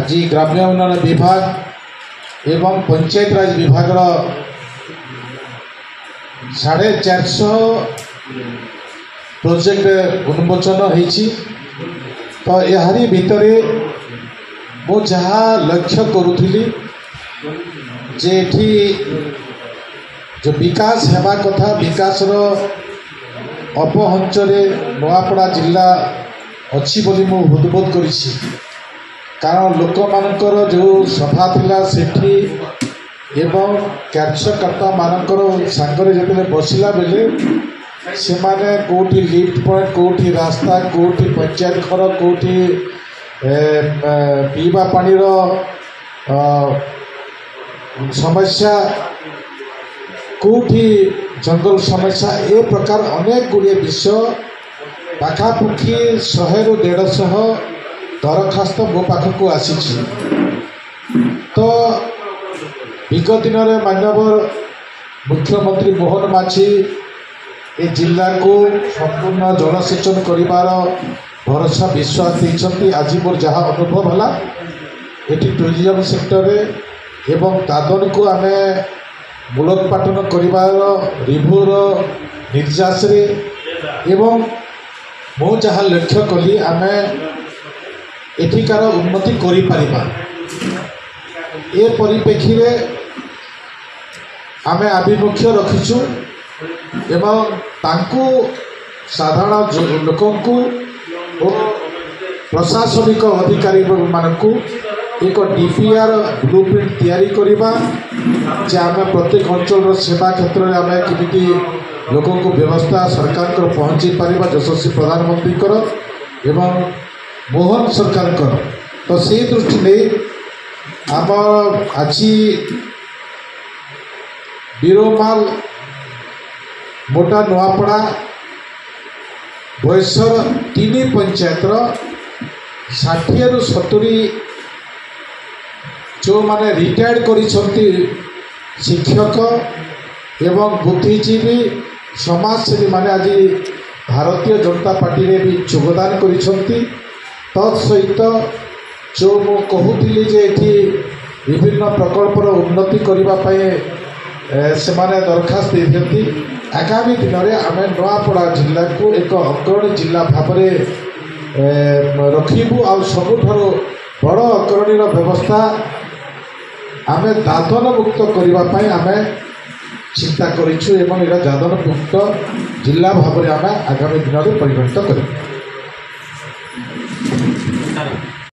आज ग्राम्य उन्नयन विभाग एवं पंचायत राज विभाग 450 प्रोजेक्ट उन्मोचन होती। तो यारी भितर मु जहाँ लक्ष्य करुली जे जो विकास हेबा कथा विकास अपहंचरे नुआपड़ा जिला अच्छी बोली मु हृदबोध करिछि। कारण लोक मानकर जो सभा थिला सेठी एवं कार्यकर्ता मानकर सांगरे जतले बसिला बेले से माने कोठी लिफ्ट पॉइंट कोठी रास्ता कोठी पंचायत घर कोठी पीवा पानी समस्या कोठी जंगल समस्या ए प्रकार अनेक गुड़िए विषय पाखापुखी 100 ରୁ 150 दरखास्त मो पाखक आसी। तो विगत दिन में माननीय मुख्यमंत्री मोहन माझी ए जिला को संपूर्ण जलसेचन करिवार भरोसा विश्वास देइछंती। आज मोर जहाँ अनुभव है ये टूरिज्म सेक्टर एवं दादन को आम मूलोत्पाटन करिवार रिभ्यूर निर्यास एवं मु जहाँ लक्ष्य कली आम एठिकार उन्नति करि परिबा। ए परिप्रेक्षी में आम आभिमुख्य रखीचु एवं तांकु साधारण लोकंकु और प्रशासनिक अधिकारी मानकु एक डीपीआर ब्लूप्रिंट तैयारी करिबा जे आम प्रत्येक अंचल सेवा क्षेत्र में आम किमिति लोकों को व्यवस्था सरकार को पहुँची पारिबा यशस्वी प्रधानमंत्री एवं मोहन सरकार तो से दृष्टि नहीं आम आज बीरोमाल मोटा नुआपड़ा बयसर 3 पंचायत 60 ରୁ 70 जो माने रिटायर्ड करिसंती शिक्षक एवं बुद्धिजीवी समाजसेवी माने आज भारतीय जनता पार्टी रे भी योगदान करिसंती। तत्सहित जो मु कहूली जे एठी विभिन्न प्रकल्पर उन्नति करने से माने दरखास्त देती। आगामी दिन में आम नुआपड़ा जिला को एक अग्रणी जिला भाव रखू आ सबुठार बड़ अग्रणी व्यवस्था आम दादन मुक्त करने आम चिंता करूँ एवं यह दादन मुक्त जिला भाव आम आगामी दिन में परिगणित कर।